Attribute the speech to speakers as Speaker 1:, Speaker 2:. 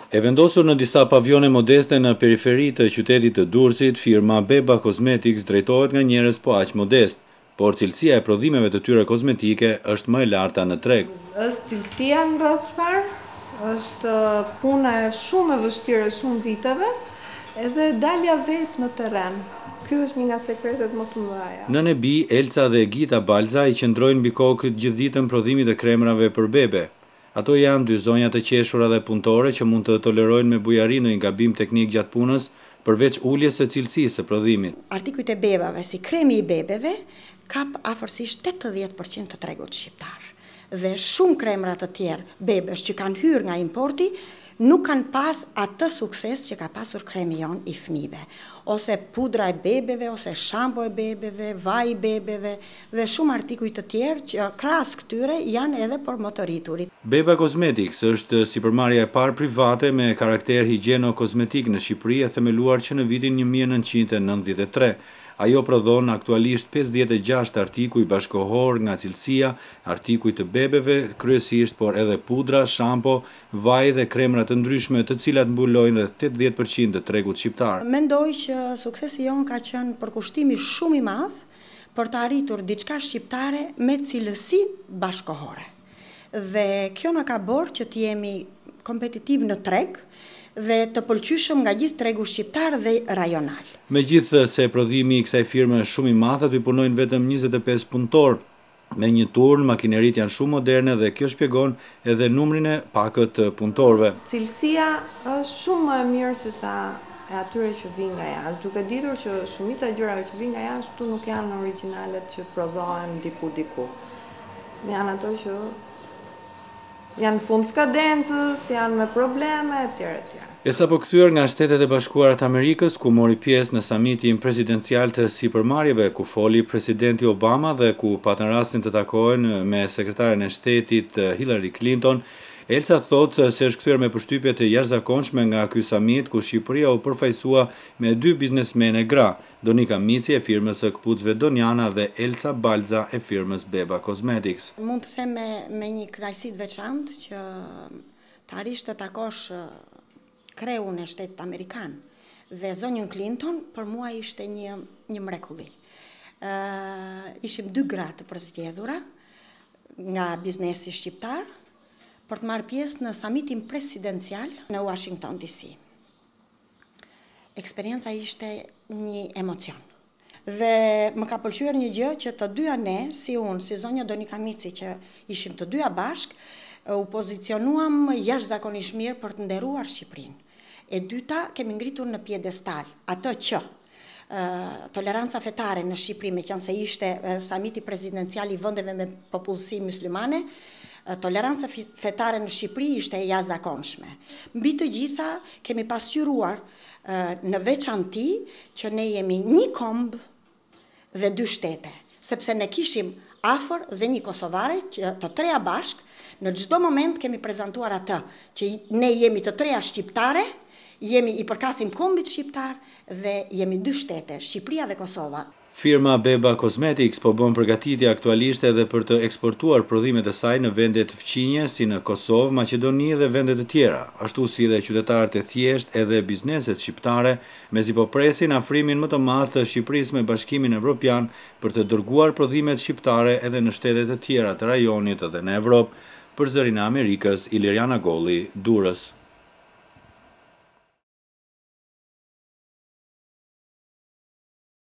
Speaker 1: E vendosur në disa pavione modeste në periferi të qytetit të Durrësit, firma Beba Cosmetics drejtohet nga njerëz po aq modest, por cilësia e prodhimeve të tyre kozmetike është më e larta në treg.
Speaker 2: Është cilësia ngrohtëpar, është puna e shumë e vështirë shumë viteve, edhe dalja vetë në terren. Ky është një nga sekretet më të mëdha.
Speaker 1: Nën e bi, Elca dhe Gita Balza i qëndrojnë mbi kokë gjithë ditën prodhimit të kremrave për bebe. Ato janë dy zonja të qeshura dhe punëtore që mund të tolerojnë me bujari në një gabim teknik gjatë punës, përveç uljes së cilësisë së prodhimit.
Speaker 3: Artikujt e bebave, si kremi i bebeve, kap afërsisht 80% të tregut shqiptar. Dhe shumë kremra të tjerë bebesh që kanë hyrë nga importi, nuk kanë pas atë sukses që ka pasur kremi jon i fëmijëve, ose pudra e bebeve, ose shampo e bebeve, vaj i bebeve dhe shumë artikuj të tjerë që krahas këtyre janë edhe për motoriturit.
Speaker 1: Beba Cosmetics është sipërmarrja e parë private me karakter higjieno-kozmetik në Shqipëri e themeluar që në vitin 1993. Ajo prodhon aktualisht 56 artikuj bashkohor nga cilësia, artikuj të bebeve, kryesisht, por edhe pudra, shampo, vaj dhe kremra të ndryshme të cilat mbulojnë rreth 80% të tregut shqiptar.
Speaker 3: Mendoj që suksesi jon ka qenë përkushtimi shumë i madh për të arritur diçka shqiptare me cilësi bashkohore. Dhe kjo na ka bërë që të jemi kompetitiv në treg, dhe të pëlqyeshëm nga gjithë tregu shqiptar dhe rajonal.
Speaker 1: Megjithë se prodhimi i kësaj firme është shumë i madh, aty punojnë vetëm 25 punëtor. Me një turn, makineritë janë shumë moderne dhe kjo shpjegon edhe numrin e pakët të punëtorëve.
Speaker 2: Cilësia është shumë më e mirë se sa e atyre që vinë nga jashtë, duke ditur që shumica e gjërave që vinë nga jashtë nuk janë originalet që prodhohen diku. Janë ato që janë fund skadencës, janë me probleme, etj.
Speaker 1: E sapo kthyer nga Shtetet e Bashkuara të Amerikës, ku mori pjesë në samitin presidencial të sipërmarrjeve, ku foli presidenti Obama dhe ku patën rastin të takohen me sekretaren e shtetit Hillary Clinton, Elca thotë se është kthyer me përshtypje të jashtëzakonshme nga ky samit, ku Shqipëria u përfaqësua me dy biznesmene gra, Donika Mici e firmës së këpucëve Donjana dhe Elca Balza e firmës Beba Cosmetics.
Speaker 3: Mund të them me një kënaqësi të veçantë që të arrish të takosh kreun e shtetit amerikan dhe zonjën Clinton, për mua ishte një mrekulli. Ishim dy gra të përzgjedhura nga biznesi shqiptar për të marrë pjesë në samitin presidencial në Washington DC. Eksperienca ishte një emocion. Dhe më ka pëlqyer një gjë që të dyja ne, si unë, si zonja Donika Mici, që ishim të dyja bashk, u pozicionuam jashtëzakonisht mirë për të nderuar Shqipërinë. E dyta, kemi ngritur në piedestal atë që toleranca fetare në Shqipëri, me qenë se ishte samiti prezidencial i vendeve me popullsi muslimane, toleranca fetare në Shqipëri ishte e jashtëzakonshme. Mbi të gjitha, kemi pasqyruar në veçanti që ne jemi një kombë dhe dy shtete, sepse ne kishim afër dhe një kosovare që të treja bashk, në çdo moment kemi prezantuar atë që ne jemi të treja shqiptare, jemi i përkasim kombit shqiptar dhe jemi dy shtete, Shqipëria dhe Kosova.
Speaker 1: Firma Beba Cosmetics po bën përgatitje aktualisht edhe për të eksportuar prodhimet e saj në vende të fqinje si në Kosovë, Maqedoni dhe vende të tjera, ashtu si dhe qytetarët e thjeshtë edhe bizneset shqiptare, mezi po presin afrimin më të madh të Shqipërisë me Bashkimin Evropian për të dërguar prodhimet shqiptare edhe në shtete të tjera të rajonit edhe në Evropë. Për Zërin e Amerikës, Iliriana Golli, Durrës.